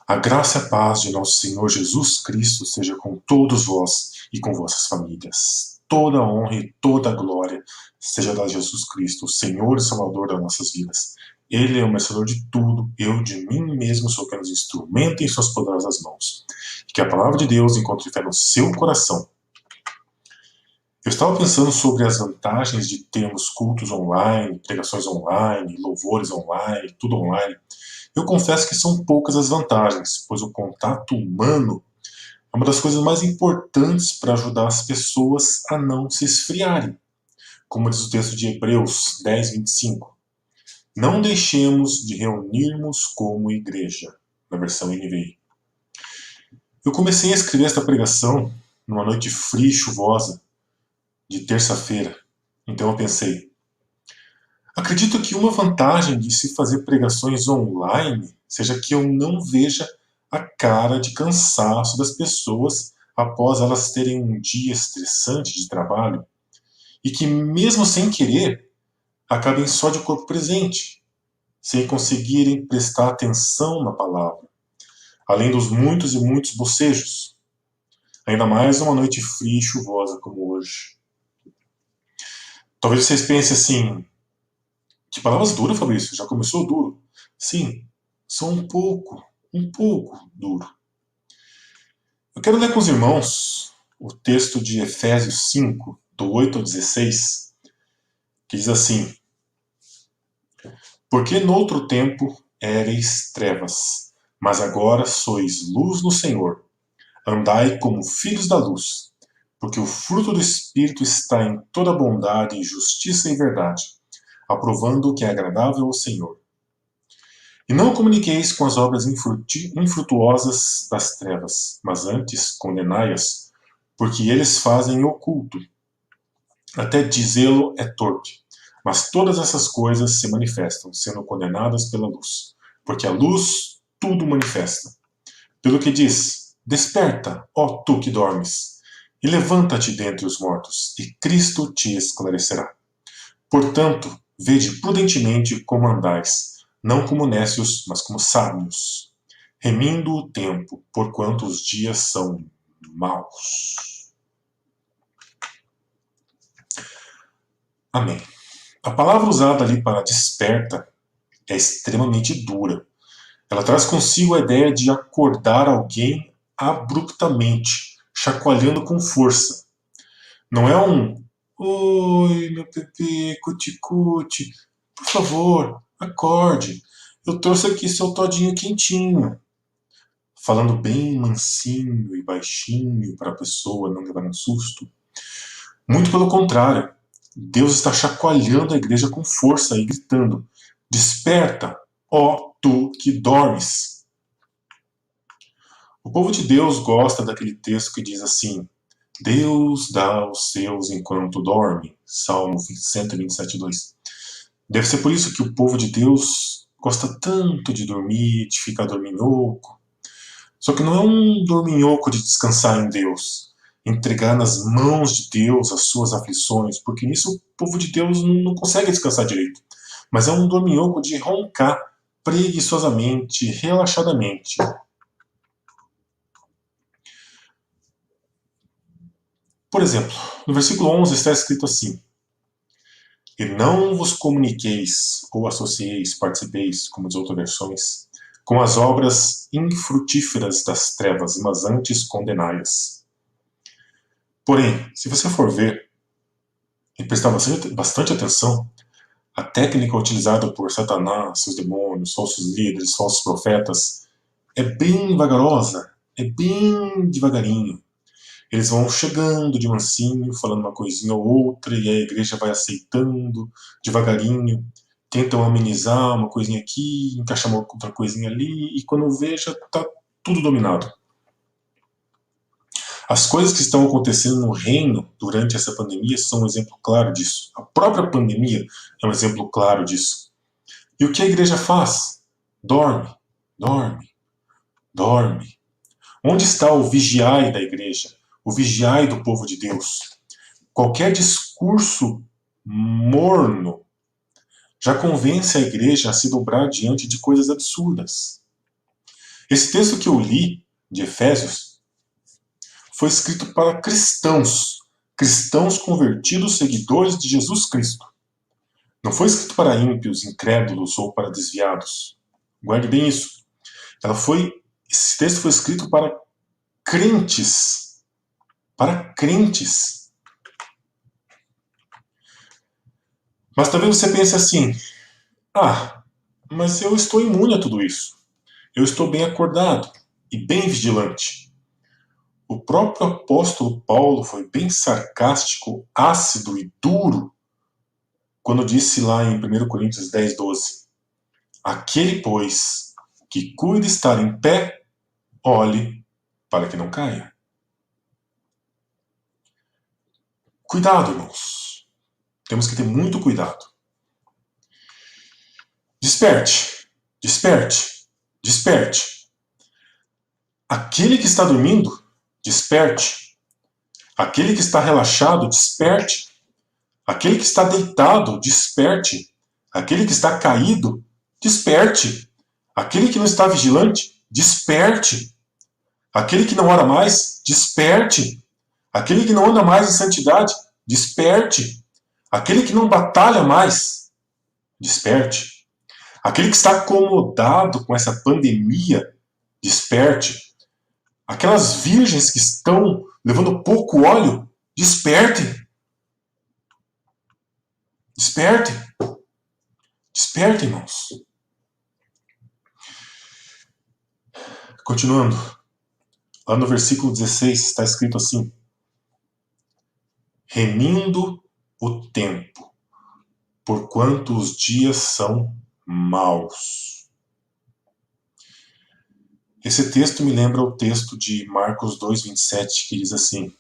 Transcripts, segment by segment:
A graça e a paz de nosso Senhor Jesus Cristo seja com todos vós e com vossas famílias. Toda a honra e toda a glória seja dada a Jesus Cristo, o Senhor e Salvador das nossas vidas. Ele é o merecedor de tudo, eu de mim mesmo sou apenas instrumento em suas poderosas mãos. E que a palavra de Deus encontre fé no seu coração. Eu estava pensando sobre as vantagens de termos cultos online, pregações online, louvores online, tudo online. Eu confesso que são poucas as vantagens, pois o contato humano é uma das coisas mais importantes para ajudar as pessoas a não se esfriarem. Como diz o texto de Hebreus 10, 25. Não deixemos de reunirmos como igreja, na versão NVI. Eu comecei a escrever esta pregação numa noite fria e chuvosa, de terça-feira. Então eu pensei, acredito que uma vantagem de se fazer pregações online seja que eu não veja a cara de cansaço das pessoas após elas terem um dia estressante de trabalho e que, mesmo sem querer, acabem só de corpo presente, sem conseguirem prestar atenção na palavra, além dos muitos e muitos bocejos, ainda mais numa noite fria e chuvosa como hoje. Talvez vocês pensem assim, que palavras duras, Fabrício, já começou duro. Sim, só um pouco duro. Eu quero ler com os irmãos o texto de Efésios 5, do 8 ao 16, que diz assim: Porque noutro tempo éreis trevas, mas agora sois luz no Senhor. Andai como filhos da luz, porque o fruto do Espírito está em toda bondade, justiça e verdade, aprovando o que é agradável ao Senhor. E não comuniqueis com as obras infrutuosas das trevas, mas antes condenai-as, porque eles fazem oculto. Até dizê-lo é torpe. Mas todas essas coisas se manifestam, sendo condenadas pela luz, porque a luz tudo manifesta. Pelo que diz, desperta, ó tu que dormes, e levanta-te dentre os mortos, e Cristo te esclarecerá. Portanto, vede prudentemente como andais, não como nécios, mas como sábios, remindo o tempo, porquanto os dias são maus. Amém. A palavra usada ali para desperta é extremamente dura. Ela traz consigo a ideia de acordar alguém abruptamente, chacoalhando com força. Não é um oi, meu bebê, cuti-cuti, por favor, acorde. Eu trouxe aqui seu todinho quentinho. Falando bem mansinho e baixinho para a pessoa não levar um susto. Muito pelo contrário. Deus está chacoalhando a igreja com força e gritando: desperta, ó tu que dormes. O povo de Deus gosta daquele texto que diz assim: Deus dá aos seus enquanto dorme. Salmo 127, 2. Deve ser por isso que o povo de Deus gosta tanto de dormir, de ficar dorminhoco. Só que não é um dorminhoco de descansar em Deus, entregar nas mãos de Deus as suas aflições, porque nisso o povo de Deus não consegue descansar direito. Mas é um dorminhoco de roncar preguiçosamente, relaxadamente. Por exemplo, no versículo 11 está escrito assim: E não vos comuniqueis, ou associeis, participeis, como diz outras versões, com as obras infrutíferas das trevas, mas antes condenai-as. Porém, se você for ver e prestar bastante atenção, a técnica utilizada por Satanás, seus demônios, falsos líderes, falsos profetas, é bem vagarosa, é bem devagarinho. Eles vão chegando de mansinho, falando uma coisinha ou outra, e a igreja vai aceitando devagarinho, tentam amenizar uma coisinha aqui, encaixar uma outra coisinha ali, e quando vê, já está tudo dominado. As coisas que estão acontecendo no reino durante essa pandemia são um exemplo claro disso. A própria pandemia é um exemplo claro disso. E o que a igreja faz? Dorme, dorme, dorme. Onde está o vigiai da igreja? O vigiai do povo de Deus? Qualquer discurso morno já convence a igreja a se dobrar diante de coisas absurdas. Esse texto que eu li, de Efésios, foi escrito para cristãos, cristãos convertidos, seguidores de Jesus Cristo. Não foi escrito para ímpios, incrédulos ou para desviados. Guarde bem isso. Esse texto foi escrito para crentes. Para crentes. Mas talvez você pense assim: mas eu estou imune a tudo isso. Eu estou bem acordado e bem vigilante. O próprio apóstolo Paulo foi bem sarcástico, ácido e duro quando disse lá em 1 Coríntios 10, 12: aquele, pois, que cuida estar em pé, olhe para que não caia. Cuidado, irmãos. Temos que ter muito cuidado. Desperte, desperte, desperte. Aquele que está dormindo, desperte. Aquele que está relaxado, desperte. Aquele que está deitado, desperte. Aquele que está caído, desperte. Aquele que não está vigilante, desperte. Aquele que não ora mais, desperte. Aquele que não anda mais em santidade, desperte. Aquele que não batalha mais, desperte. Aquele que está acomodado com essa pandemia, desperte. Aquelas virgens que estão levando pouco óleo, despertem. Despertem. Despertem, irmãos. Continuando. Lá no versículo 16 está escrito assim: remindo o tempo, porquanto os dias são maus. Esse texto me lembra o texto de Marcos 2:27, que diz assim: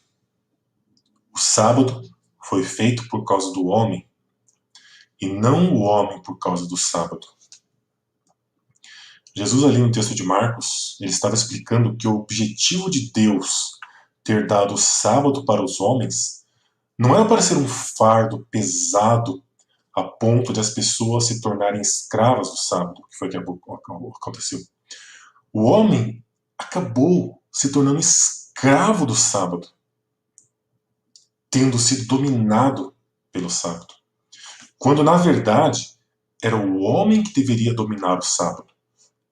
o sábado foi feito por causa do homem, e não o homem por causa do sábado. Jesus, ali no texto de Marcos, ele estava explicando que o objetivo de Deus ter dado o sábado para os homens não era para ser um fardo pesado a ponto de as pessoas se tornarem escravas do sábado, que foi o que aconteceu. O homem acabou se tornando escravo do sábado, tendo sido dominado pelo sábado. Quando, na verdade, era o homem que deveria dominar o sábado,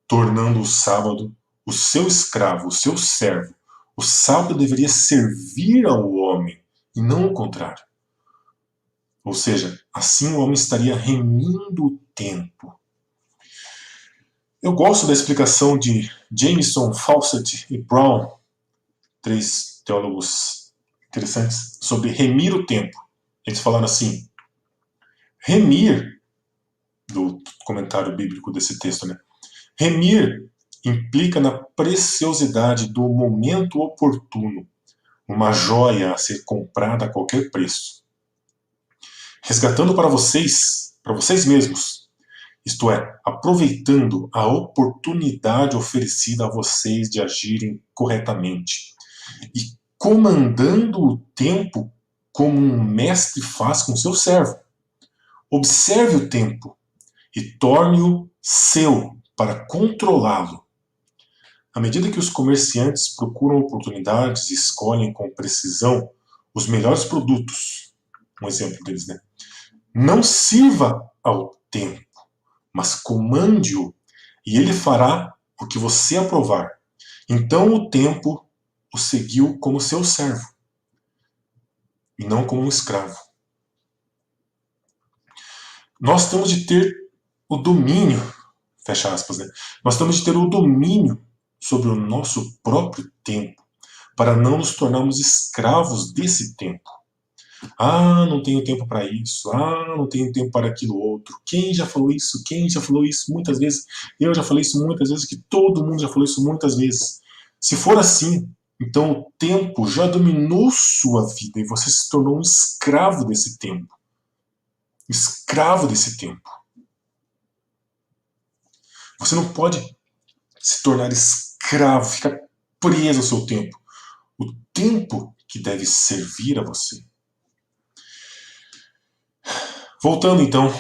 tornando o sábado o seu escravo, o seu servo. O sábado deveria servir ao homem, e não o contrário. Ou seja, assim o homem estaria remindo o tempo. Eu gosto da explicação de Jameson, Fawcett e Brown, 3 teólogos interessantes, sobre remir o tempo. Eles falaram assim: remir, do comentário bíblico desse texto, né? Remir implica na preciosidade do momento oportuno, uma joia a ser comprada a qualquer preço. Resgatando para vocês mesmos, isto é, aproveitando a oportunidade oferecida a vocês de agirem corretamente e comandando o tempo como um mestre faz com seu servo. Observe o tempo e torne-o seu para controlá-lo. À medida que os comerciantes procuram oportunidades e escolhem com precisão os melhores produtos, um exemplo deles, né? Não sirva ao tempo, mas comande-o, e ele fará o que você aprovar. Então o tempo o seguiu como seu servo, e não como um escravo. Nós temos de ter o domínio, fecha aspas, né? Nós temos de ter o domínio sobre o nosso próprio tempo, para não nos tornarmos escravos desse tempo. Não tenho tempo para isso. Não tenho tempo para aquilo outro. Quem já falou isso? Quem já falou isso muitas vezes? Eu já falei isso muitas vezes, que todo mundo já falou isso muitas vezes. Se for assim, então o tempo já dominou sua vida e você se tornou um escravo desse tempo. Escravo desse tempo. Você não pode se tornar escravo, ficar preso ao seu tempo. O tempo que deve servir a você. Voltando então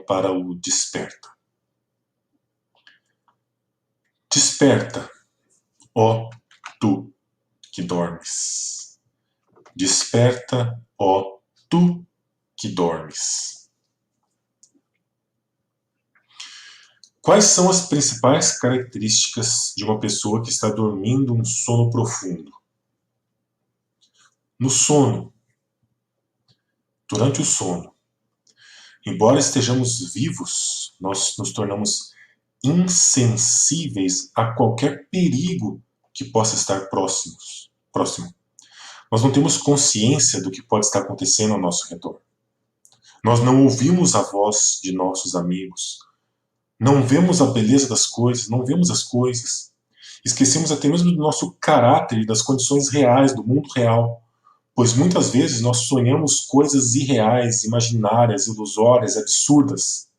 para o desperta. Desperta, ó tu que dormes. Desperta, ó tu que dormes. Quais são as principais características de uma pessoa que está dormindo um sono profundo? No sono, durante o sono, embora estejamos vivos, nós nos tornamos insensíveis a qualquer perigo que possa estar próximo. Nós não temos consciência do que pode estar acontecendo ao nosso redor. Nós não ouvimos a voz de nossos amigos. Não vemos a beleza das coisas, não vemos as coisas. Esquecemos até mesmo do nosso caráter e das condições reais, do mundo real. Pois muitas vezes nós sonhamos coisas irreais, imaginárias, ilusórias, absurdas.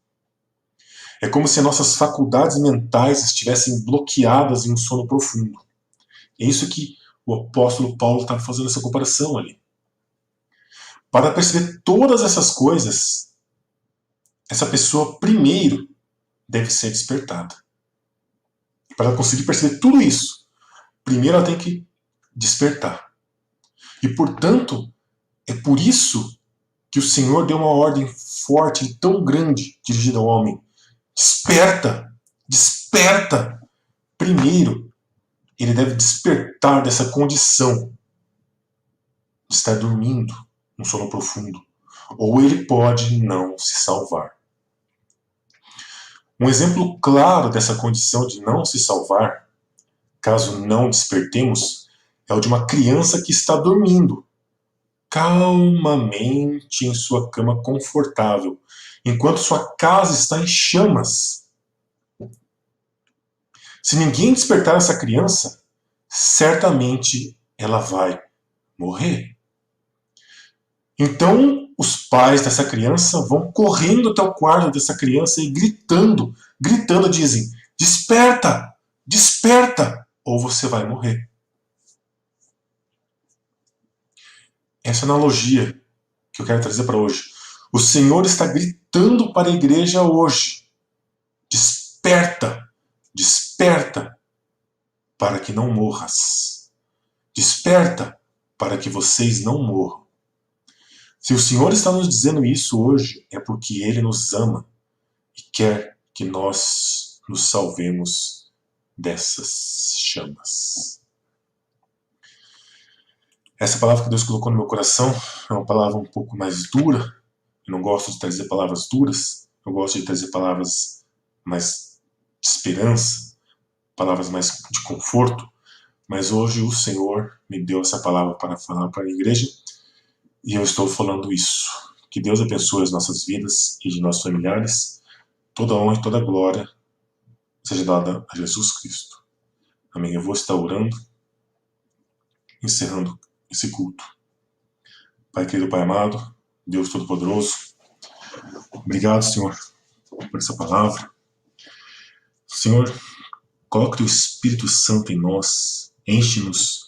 É como se nossas faculdades mentais estivessem bloqueadas em um sono profundo. É isso que o apóstolo Paulo está fazendo essa comparação ali. Para perceber todas essas coisas, essa pessoa primeiro deve ser despertada. Para ela conseguir perceber tudo isso, primeiro ela tem que despertar. E, portanto, é por isso que o Senhor deu uma ordem forte e tão grande dirigida ao homem. Desperta! Desperta! Primeiro, ele deve despertar dessa condição de estar dormindo um sono profundo. Ou ele pode não se salvar. Um exemplo claro dessa condição de não se salvar, caso não despertemos, é o de uma criança que está dormindo calmamente em sua cama confortável, enquanto sua casa está em chamas. Se ninguém despertar essa criança, certamente ela vai morrer. Então, os pais dessa criança vão correndo até o quarto dessa criança e gritando dizem: desperta, desperta, ou você vai morrer. Essa analogia que eu quero trazer para hoje. O Senhor está gritando para a igreja hoje: desperta, desperta, para que não morras. Desperta, para que vocês não morram. Se o Senhor está nos dizendo isso hoje, é porque Ele nos ama e quer que nós nos salvemos dessas chamas. Essa palavra que Deus colocou no meu coração é uma palavra um pouco mais dura. Eu não gosto de trazer palavras duras, eu gosto de trazer palavras mais de esperança, palavras mais de conforto. Mas hoje o Senhor me deu essa palavra para falar para a igreja e eu estou falando isso. Que Deus abençoe as nossas vidas e de nossos familiares. Toda honra e toda glória seja dada a Jesus Cristo. Amém. Eu vou estar orando, encerrando esse culto. Pai querido, Pai amado, Deus Todo-Poderoso, obrigado, Senhor, por essa palavra. Senhor, coloca o Teu Espírito Santo em nós, enche-nos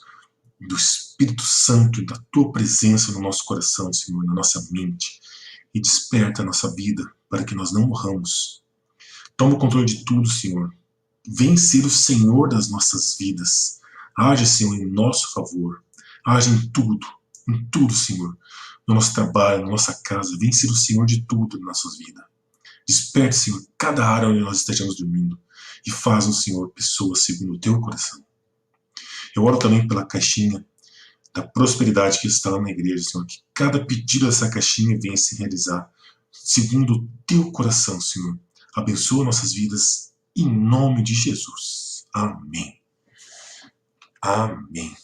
do Espírito Santo e da Tua presença no nosso coração, Senhor, na nossa mente, e desperta a nossa vida para que nós não morramos. Toma o controle de tudo, Senhor. Vem ser o Senhor das nossas vidas. Age, Senhor, em nosso favor. Age em tudo, Senhor. No nosso trabalho, na nossa casa. Vem ser o Senhor de tudo na nossa vida. Desperte, Senhor, cada área onde nós estejamos dormindo. E faz o Senhor pessoas segundo o Teu coração. Eu oro também pela caixinha da prosperidade que está lá na igreja, Senhor. Que cada pedido dessa caixinha venha se realizar segundo o Teu coração, Senhor. Abençoa nossas vidas em nome de Jesus. Amém. Amém.